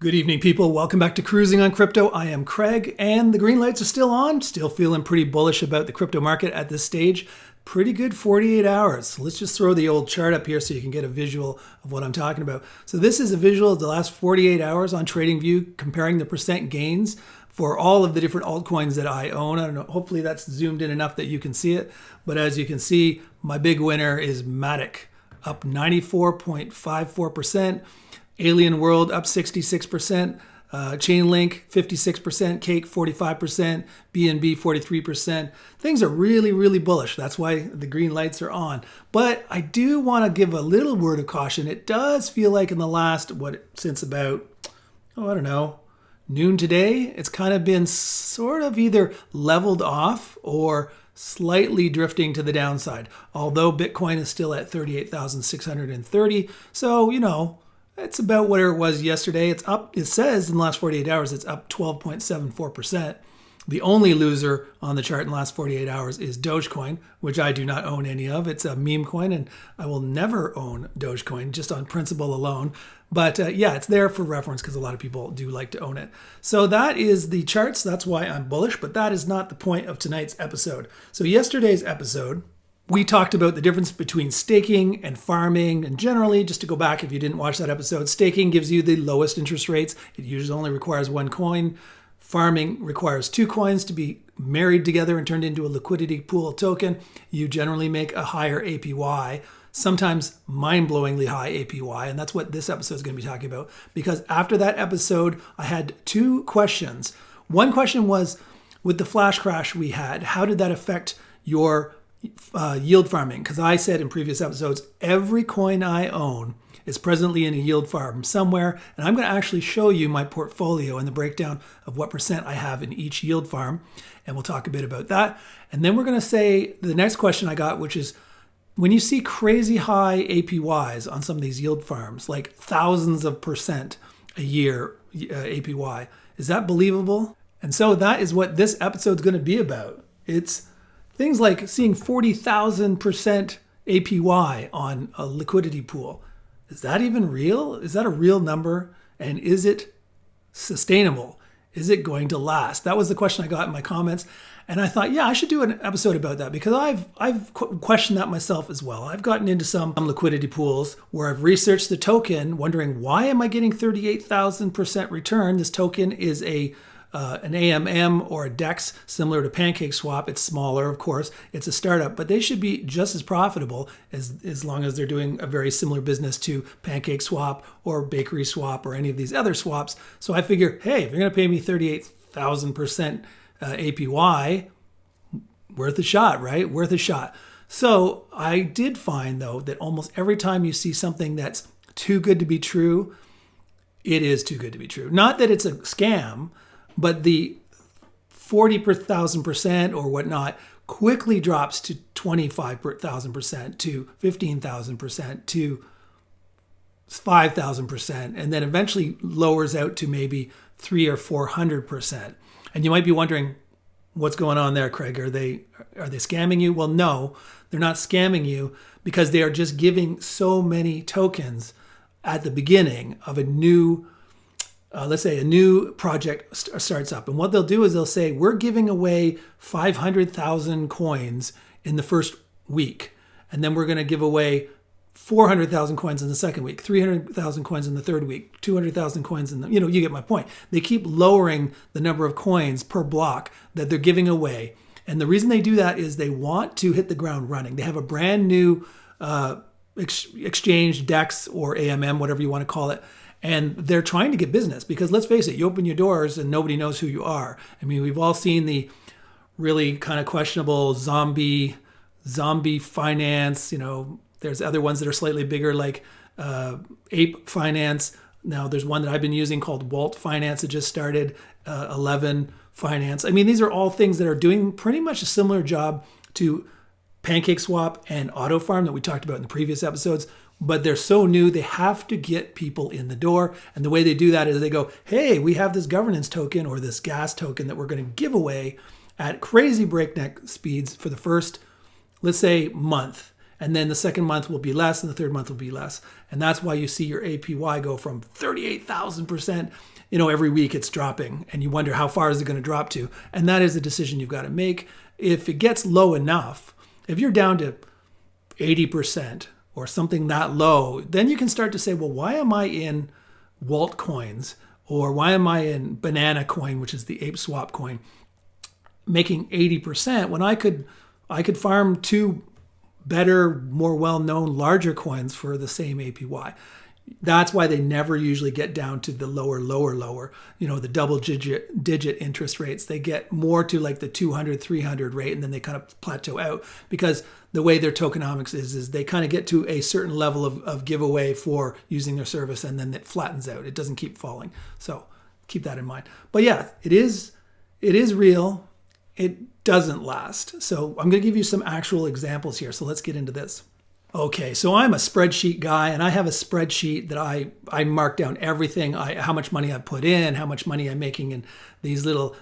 Good evening, people. Welcome back to Cruising on Crypto. I am Craig, and the green lights are still on. Still feeling pretty bullish about the crypto market at this stage. Pretty good 48 hours. So let's just throw the old chart up here so you can get a visual of what I'm talking about. So this is a visual of the last 48 hours on TradingView, comparing the percent gains for all of the different altcoins that I own. I don't know, hopefully that's zoomed in enough that you can see it. But as you can see, my big winner is Matic, up 94.54%. Alien World up 66%, Chainlink 56%, Cake 45%, BNB 43%. Things are really, really bullish. That's why the green lights are on. But I do want to give a little word of caution. It does feel like in the last, since about, I don't know, noon today, it's kind of been sort of either leveled off or slightly drifting to the downside. Although Bitcoin is still at 38,630. So, it's about where it was yesterday. It's up, it says in the last 48 hours, it's up 12.74%. The only loser on the chart in the last 48 hours is Dogecoin, which I do not own any of. It's a meme coin, and I will never own Dogecoin just on principle alone. But yeah, it's there for reference because a lot of people do like to own it. So that is the charts. That's why I'm bullish, but that is not the point of tonight's episode. So yesterday's episode, we talked about the difference between staking and farming. And generally, just to go back, if you didn't watch that episode, staking gives you the lowest interest rates. It usually only requires one coin. Farming requires two coins to be married together and turned into a liquidity pool token. You generally make a higher APY, sometimes mind-blowingly high APY. And that's what this episode is going to be talking about. Because after that episode, I had two questions. One question was, with the flash crash we had, how did that affect your yield farming? Because I said in previous episodes, every coin I own is presently in a yield farm somewhere, and I'm going to actually show you my portfolio and the breakdown of what percent I have in each yield farm, and we'll talk a bit about that. And then we're going to say the next question I got, which is, when you see crazy high APYs on some of these yield farms, like thousands of percent a year APY, is that believable? And so that is what this episode is going to be about. It's things like seeing 40,000% APY on a liquidity pool. Is that even real? Is that a real number? And is it sustainable? Is it going to last? That was the question I got in my comments. And I thought, yeah, I should do an episode about that because I've questioned that myself as well. I've gotten into some liquidity pools where I've researched the token, wondering why am I getting 38,000% return? This token is an AMM or a DEX similar to PancakeSwap. It's smaller, of course. It's a startup, but they should be just as profitable as long as they're doing a very similar business to PancakeSwap or Bakery Swap or any of these other swaps. So I figure, hey, if you're going to pay me 38,000% APY, worth a shot, right? Worth a shot. So I did find, though, that almost every time you see something that's too good to be true, it is too good to be true. Not that it's a scam, but the 40,000% or whatnot quickly drops to 25,000%, to 15,000%, to 5,000%, and then eventually lowers out to maybe 300 or 400%. And you might be wondering, what's going on there, Craig? Are they scamming you? Well, no, they're not scamming you because they are just giving so many tokens at the beginning of a new let's say a new project starts up. And what they'll do is they'll say, we're giving away 500,000 coins in the first week. And then we're going to give away 400,000 coins in the second week, 300,000 coins in the third week, 200,000 coins in the, you get my point. They keep lowering the number of coins per block that they're giving away. And the reason they do that is they want to hit the ground running. They have a brand new exchange, DEX or AMM, whatever you want to call it. And they're trying to get business because let's face it, you open your doors and nobody knows who you are. I mean, we've all seen the really kind of questionable zombie finance. There's other ones that are slightly bigger like Ape Finance. Now there's one that I've been using called Walt Finance. It just started 11 Finance. I mean, these are all things that are doing pretty much a similar job to PancakeSwap and AutoFarm that we talked about in the previous episodes. But they're so new, they have to get people in the door. And the way they do that is they go, hey, we have this governance token or this gas token that we're going to give away at crazy breakneck speeds for the first, let's say, month. And then the second month will be less and the third month will be less. And that's why you see your APY go from 38,000%. Every week it's dropping and you wonder how far is it going to drop to? And that is a decision you've got to make. If it gets low enough, if you're down to 80% or something that low, then you can start to say, well, why am I in Walt coins? Or why am I in Banana coin, which is the ape swap coin, making 80% when I could farm two better, more well-known, larger coins for the same APY? That's why they never usually get down to the lower, the double digit interest rates. They get more to like the 200, 300 rate, and then they kind of plateau out because the way their tokenomics is they kind of get to a certain level of giveaway for using their service, and then it flattens out. It doesn't keep falling. So keep that in mind. But yeah, it is real. It doesn't last. So I'm going to give you some actual examples here. So let's get into this. Okay, so I'm a spreadsheet guy, and I have a spreadsheet that I mark down everything, how much money I've put in, how much money I'm making in these little,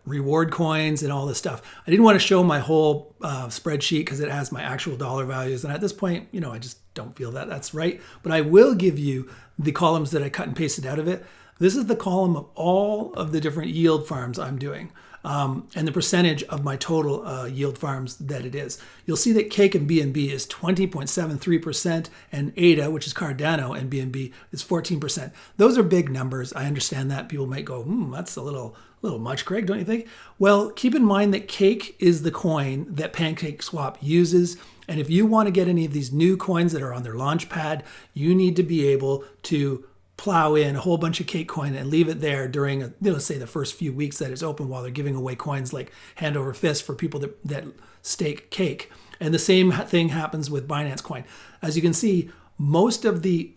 reward coins and all this stuff. I didn't want to show my whole spreadsheet because it has my actual dollar values. And at this point, I just don't feel that that's right. But I will give you the columns that I cut and pasted out of it. This is the column of all of the different yield farms I'm doing. And the percentage of my total yield farms that it is. You'll see that Cake and BNB is 20.73%, and ADA, which is Cardano, and BNB is 14%. Those are big numbers. I understand that. People might go, that's a little much, Craig, don't you think? Well, keep in mind that Cake is the coin that PancakeSwap uses. And if you want to get any of these new coins that are on their launch pad, you need to be able to plow in a whole bunch of Cake coin and leave it there during, let's say, the first few weeks that it's open while they're giving away coins like hand over fist for people that stake Cake. And the same thing happens with Binance coin. As you can see, most of the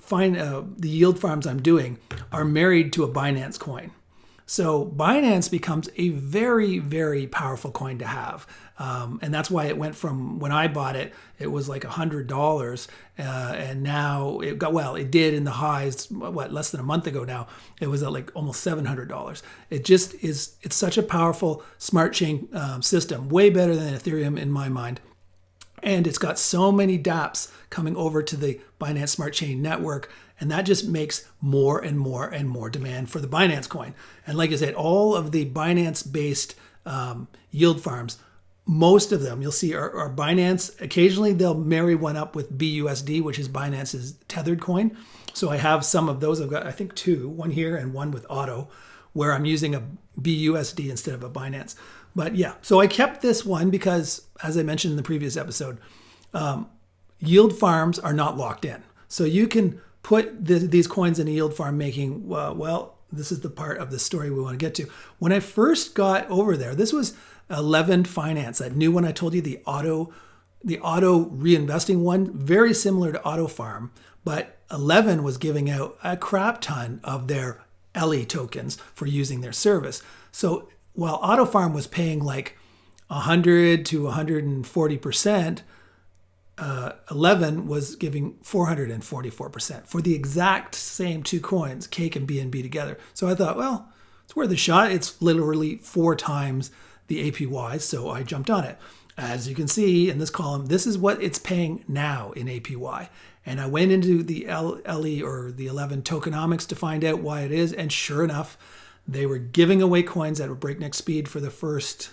yield farms I'm doing are married to a Binance coin. So Binance becomes a very, very powerful coin to have. And that's why it went from, when I bought it, it was like $100. And now it did in the highs, less than a month ago now, it was at like almost $700. It's such a powerful smart chain system, way better than Ethereum in my mind. And it's got so many dApps coming over to the Binance Smart Chain network. And that just makes more and more and more demand for the Binance coin. And like I said, all of the Binance-based yield farms, most of them you'll see are Binance. Occasionally they'll marry one up with BUSD, which is Binance's tethered coin. So I have some of those. I've got, I think, two, one here and one with Auto, where I'm using a BUSD instead of a Binance. But yeah, so I kept this one because, as I mentioned in the previous episode, yield farms are not locked in. So you can put these coins in a yield farm making, this is the part of the story we want to get to. When I first got over there, this was 11 Finance, that new one I told you, the auto reinvesting one, very similar to Auto Farm, but 11 was giving out a crap ton of their LE tokens for using their service. So while Auto Farm was paying like 100 to 140%, 11 was giving 444% for the exact same two coins, Cake and BNB together. So I thought, well, it's worth a shot. It's literally 4 times the APYs, so I jumped on it. As you can see in this column, this is what it's paying now in APY. And I went into the LE or the 11 tokenomics to find out why it is. And sure enough, they were giving away coins at a breakneck speed for the first,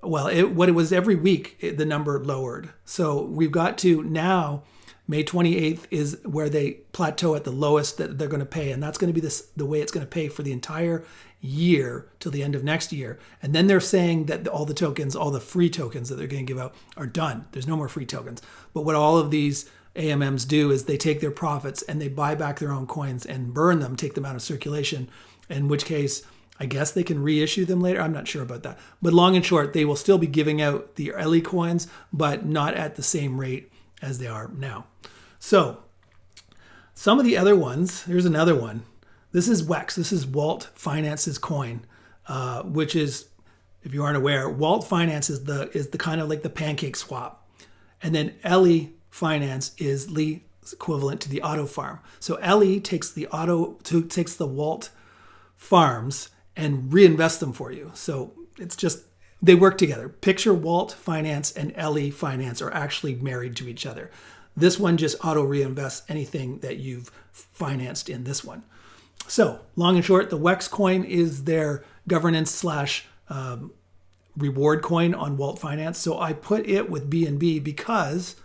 what it was every week, the number lowered. So we've got to now, May 28th is where they plateau at the lowest that they're going to pay. And that's going to be the way it's going to pay for the entire year till the end of next year. And then they're saying that all the tokens, all the free tokens that they're going to give out are done. There's no more free tokens. But what all of these AMMs do is they take their profits and they buy back their own coins and burn them, take them out of circulation, in which case I guess they can reissue them later. I'm not sure about that. But long and short, they will still be giving out the LE coins, but not at the same rate as they are now. So some of the other ones, here's another one. This is WEX. This is Walt Finance's coin, which is, if you aren't aware, Walt Finance is the kind of like the PancakeSwap. And then LE Finance is the equivalent to the Auto Farm. So LE takes the Walt farms and reinvest them for you. So it's just They work together. Picture Walt Finance and Ellie Finance are actually married to each other. This one just auto reinvests anything that you've financed in this one. So long and short, the WEX coin is their governance slash reward coin on Walt Finance. So I put it with BNB because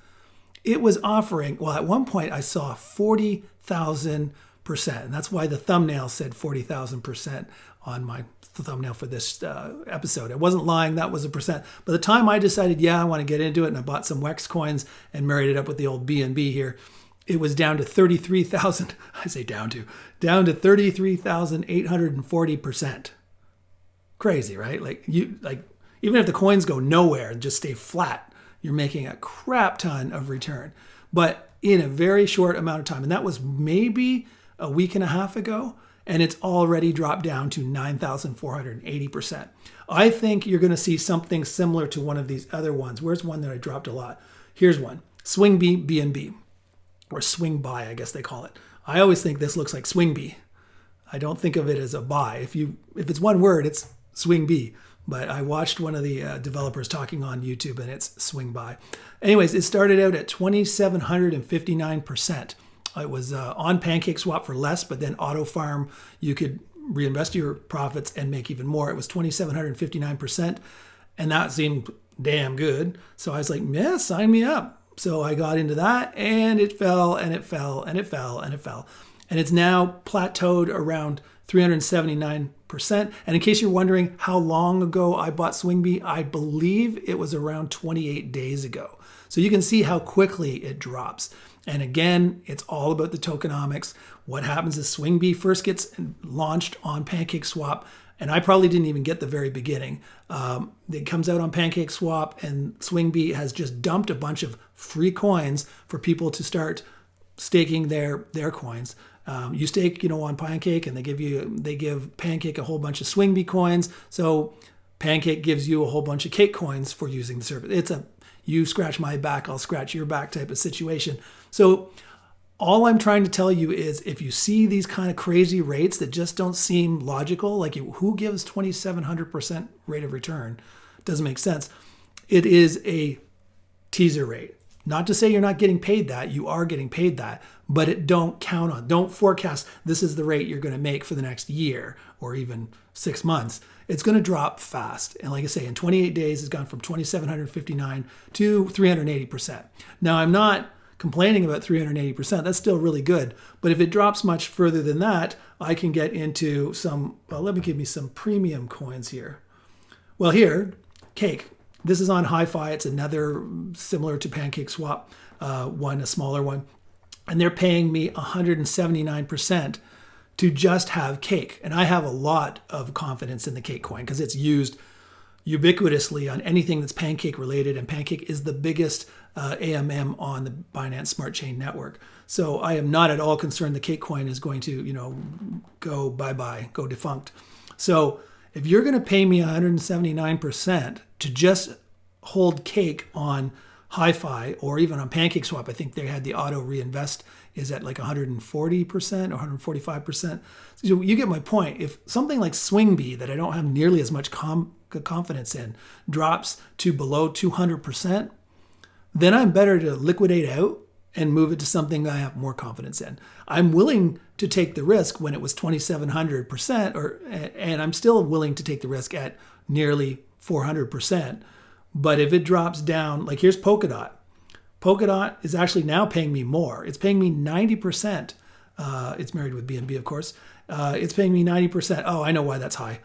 it was offering, well, at one point I saw 40,000%. And that's why the thumbnail said 40,000% on my thumbnail for this episode. I wasn't lying, that was a percent. By the time I decided, yeah, I want to get into it, and I bought some WEX coins and married it up with the old BNB here, it was down to 33,000, I say down to 33,840%. Crazy, right? Like even if the coins go nowhere and just stay flat, you're making a crap ton of return. But in a very short amount of time, and that was maybe a week and a half ago, and it's already dropped down to 9,480%. I think you're going to see something similar to one of these other ones. Where's one that I dropped a lot? Here's one, Swing B BNB, or Swing Buy, I guess they call it. I always think this looks like Swing B. I don't think of it as a buy. If it's one word, it's Swing B. But I watched one of the developers talking on YouTube, and it's Swing Buy. Anyways, it started out at 2,759%. It was on PancakeSwap for less, but then Auto Farm, you could reinvest your profits and make even more. It was 2,759%, and that seemed damn good. So I was like, yeah, sign me up. So I got into that, and it fell, and it fell, and it fell, and it fell. And it's now plateaued around 379%. And in case you're wondering how long ago I bought SwingB, I believe it was around 28 days ago. So you can see how quickly it drops. And again, it's all about the tokenomics. What happens is SwingB first gets launched on PancakeSwap, and I probably didn't even get the very beginning. It comes out on PancakeSwap, and SwingB has just dumped a bunch of free coins for people to start staking their coins. You stake, on Pancake, and they give Pancake a whole bunch of SwingB coins. So Pancake gives you a whole bunch of Cake coins for using the service. It's a you scratch my back, I'll scratch your back type of situation. So all I'm trying to tell you is if you see these kind of crazy rates that just don't seem logical, like who gives 2,700% rate of return? Doesn't make sense. It is a teaser rate. Not to say you're not getting paid that, you are getting paid that, but don't forecast this is the rate you're going to make for the next year or even 6 months. It's going to drop fast. And like I say, in 28 days, it's gone from 2,759 to 380%. Now, I'm not complaining about 380%. That's still really good. But if it drops much further than that, I can get into let me give me some premium coins here. Well, here, Cake. This is on Hi-Fi. It's another similar to PancakeSwap one, a smaller one. And they're paying me 179% to just have Cake. And I have a lot of confidence in the Cake coin because it's used ubiquitously on anything that's Pancake related. And Pancake is the biggest AMM on the Binance Smart Chain network. So I am not at all concerned the Cake coin is going to, go bye-bye, go defunct. So if you're going to pay me 179% to just hold Cake on Hi-Fi or even on PancakeSwap, I think they had the auto reinvest is at like 140% or 145%. So you get my point. If something like SwingB that I don't have nearly as much confidence in drops to below 200%, then I'm better to liquidate out and move it to something I have more confidence in. I'm willing to take the risk when it was 2,700%, and I'm still willing to take the risk at nearly 400%. But if it drops down, like here's Polkadot. Polkadot is actually now paying me more. It's paying me 90%. It's married with BNB, of course. It's paying me 90%. Oh, I know why that's high.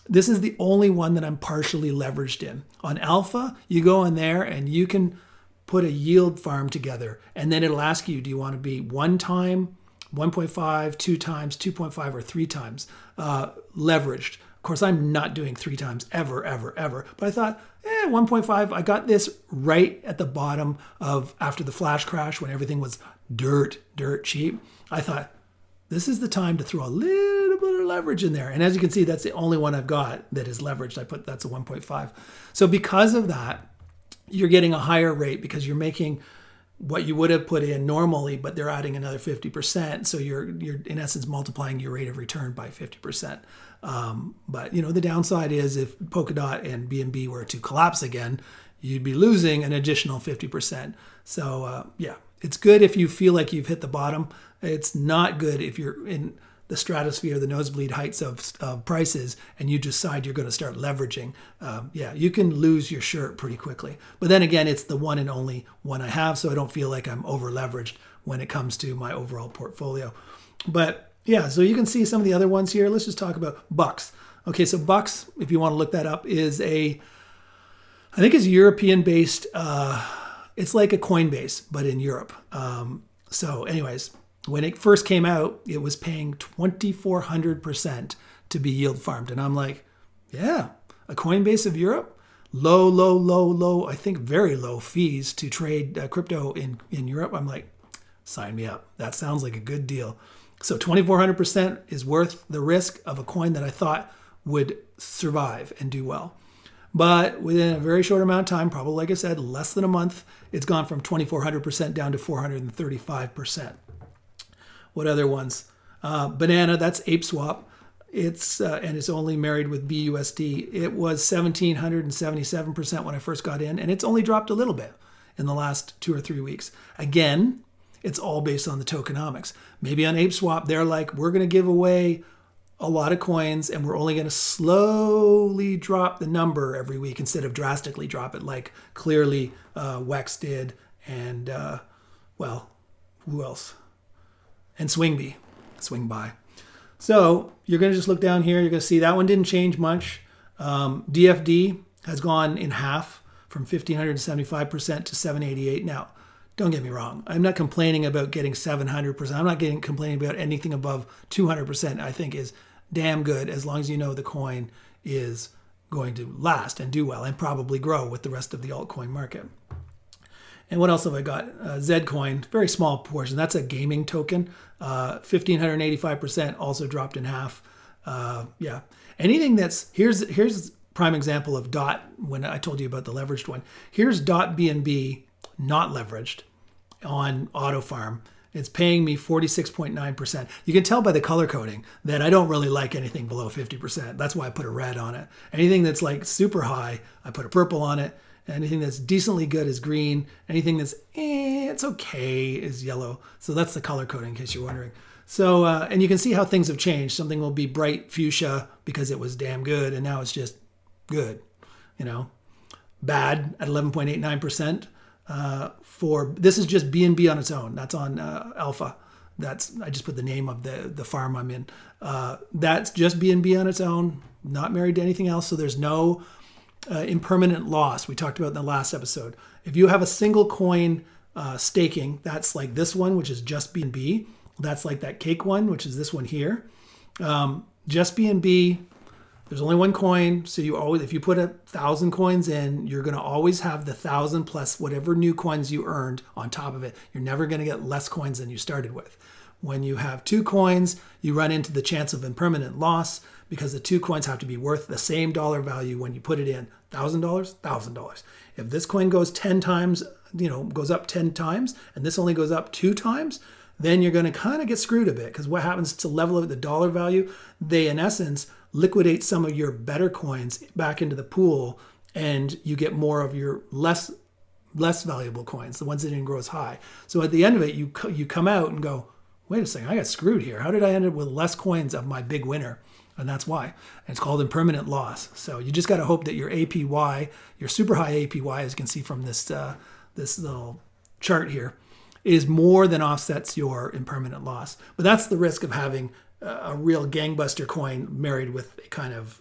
This is the only one that I'm partially leveraged in. On Alpha, you go in there and you can put a yield farm together, and then it'll ask you, do you want to be 1 time, 1.5, 2 times, 2.5, or 3 times leveraged? Of course, I'm not doing 3 times ever. But I thought, 1.5, I got this right at the bottom of after the flash crash when everything was dirt cheap. I thought, this is the time to throw a little bit of leverage in there. And as you can see, that's the only one I've got that is leveraged. That's a 1.5. So because of that, you're getting a higher rate because you're making what you would have put in normally, but they're adding another 50%. So you're in essence multiplying your rate of return by 50%. But the downside is if Polkadot and BNB were to collapse again, you'd be losing an additional 50%. So it's good if you feel like you've hit the bottom. It's not good if you're in the stratosphere, the nosebleed heights of prices, and you decide you're going to start leveraging. You can lose your shirt pretty quickly. But then again, it's the one and only one I have, so I don't feel like I'm over leveraged when it comes to my overall portfolio. But yeah, so you can see some of the other ones here. Let's just talk about Bucks. Okay, so Bucks, if you want to look that up, is I think it's European-based. It's like a Coinbase, but in Europe. So anyways, when it first came out, it was paying 2,400% to be yield farmed. And I'm like, yeah, a Coinbase of Europe, low, I think very low fees to trade crypto in Europe. I'm like, sign me up. That sounds like a good deal. So 2,400% is worth the risk of a coin that I thought would survive and do well. But within a very short amount of time, probably like I said, less than a month, it's gone from 2,400% down to 435%. What other ones? Banana, that's ApeSwap. It's only married with BUSD. It was 1,777% when I first got in, and it's only dropped a little bit in the last 2 or 3 weeks. Again, it's all based on the tokenomics. Maybe on ApeSwap, they're like, we're going to give away a lot of coins, and we're only going to slowly drop the number every week instead of drastically drop it like clearly Wex did, and who else? And Swing By. So you're going to just look down here. You're going to see that one didn't change much. DFD has gone in half from 1,575% to 788. Now, don't get me wrong. I'm not complaining about getting 700%. I'm not complaining about anything above 200%. I think is damn good as long as you know the coin is going to last and do well and probably grow with the rest of the altcoin market. And what else have I got? Zcoin, very small portion. That's a gaming token. 1,585% also dropped in half. Anything that's, here's prime example of DOT when I told you about the leveraged one. Here's DOT BNB not leveraged on Auto Farm. It's paying me 46.9%. You can tell by the color coding that I don't really like anything below 50%. That's why I put a red on it. Anything that's like super high, I put a purple on it. Anything that's decently good is green. Anything that's it's okay is yellow. So that's the color coding in case you're wondering. So, and you can see how things have changed. Something will be bright fuchsia because it was damn good, and now it's just good. Bad at 11.89%. This is just BNB on its own. That's on Alpha. I just put the name of the farm I'm in. That's just BNB on its own, not married to anything else. So there's no impermanent loss we talked about in the last episode. If you have a single coin staking, that's like this one, which is just BNB. That's like that cake one, which is this one here. Just BNB. There's only one coin, so you always, if you put 1,000 coins in, you're going to always have the 1,000 plus whatever new coins you earned on top of it. You're never going to get less coins than you started with. When you have 2 coins, you run into the chance of impermanent loss because the 2 coins have to be worth the same dollar value when you put it in. $1,000, $1,000. If this coin goes 10 times, goes up 10 times, and this only goes up 2 times, then you're going to kind of get screwed a bit because what happens to level out the dollar value? They, in essence, liquidate some of your better coins back into the pool, and you get more of your less valuable coins, the ones that didn't grow as high. So at the end of it, you come out and go, wait a second, I got screwed here. How did I end up with less coins of my big winner? And that's why. And it's called impermanent loss. So you just got to hope that your APY, your super high APY, as you can see from this little chart here, is more than offsets your impermanent loss. But that's the risk of having a real gangbuster coin married with a kind of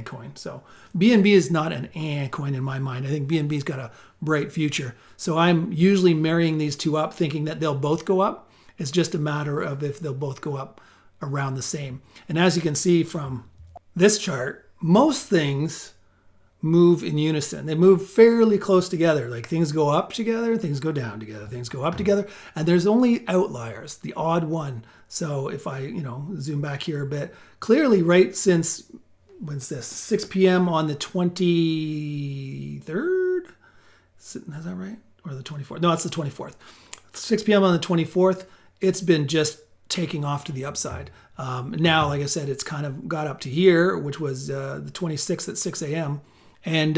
coin. So BNB is not an coin in my mind. I think BNB's got a bright future. So I'm usually marrying these two up, thinking that they'll both go up. It's just a matter of if they'll both go up around the same. And as you can see from this chart, most things move in unison. They move fairly close together. Like things go up together, things go down together, things go up together. And there's only outliers, the odd one. So if I, zoom back here a bit, clearly right since, when's this? 6 p.m. on the 23rd? Is that right? or the 24th. No, it's the 24th. 6 p.m. on the 24th, it's been just taking off to the upside. Now, like I said, it's kind of got up to here, which was the 26th at 6 a.m. and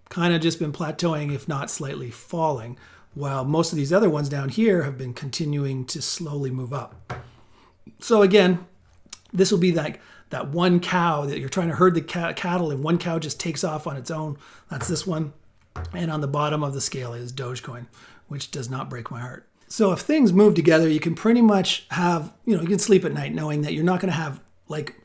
kind of just been plateauing, if not slightly falling, while most of these other ones down here have been continuing to slowly move up. So again, this will be like that one cow that you're trying to herd the cattle, and one cow just takes off on its own. That's this one. And on the bottom of the scale is Dogecoin, which does not break my heart. So if things move together, you can pretty much have, you can sleep at night knowing that you're not going to have like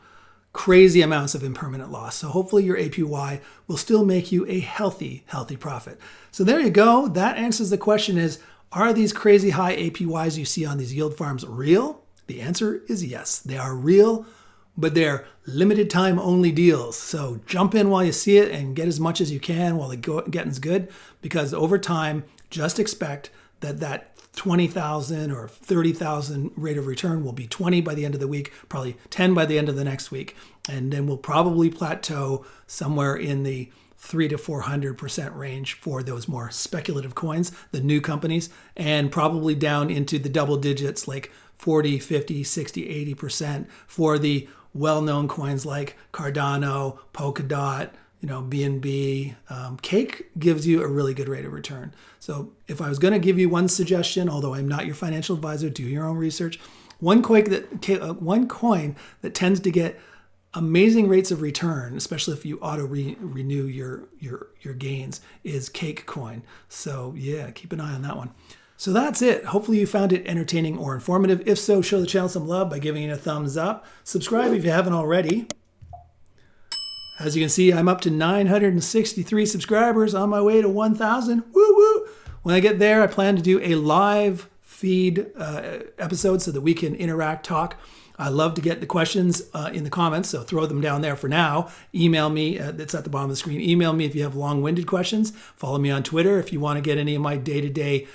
crazy amounts of impermanent loss. So hopefully your APY will still make you a healthy profit. So there you go. That answers the question is, are these crazy high APYs you see on these yield farms real? The answer is yes, they are real, but they're limited time only deals. So jump in while you see it and get as much as you can while the getting's good, because over time, just expect that 20,000 or 30,000 rate of return will be 20 by the end of the week, probably 10 by the end of the next week. And then we'll probably plateau somewhere in the 300 to 400% range for those more speculative coins, the new companies, and probably down into the double digits like 40, 50, 60, 80% for the well-known coins like Cardano, Polkadot, BNB. Cake gives you a really good rate of return. So if I was going to give you one suggestion, although I'm not your financial advisor, do your own research. One coin that tends to get amazing rates of return, especially if you renew your gains, is Cake coin. So yeah, keep an eye on that one. So that's it. Hopefully you found it entertaining or informative. If so, show the channel some love by giving it a thumbs up. Subscribe if you haven't already. As you can see, I'm up to 963 subscribers, on my way to 1,000. Woo woo! When I get there, I plan to do a live feed episode so that we can interact, talk. I love to get the questions in the comments, so throw them down there for now. Email me, it's at the bottom of the screen. Email me if you have long-winded questions. Follow me on Twitter if you want to get any of my day-to-day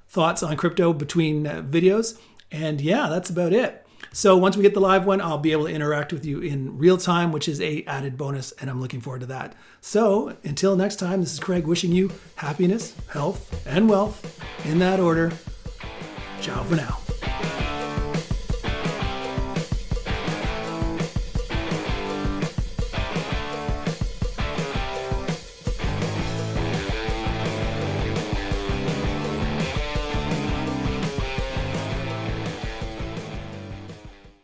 thoughts on crypto between videos. And yeah, that's about it. So once we get the live one, I'll be able to interact with you in real time, which is an added bonus, and I'm looking forward to that. So until next time, this is Craig wishing you happiness, health, and wealth in that order. Ciao for now.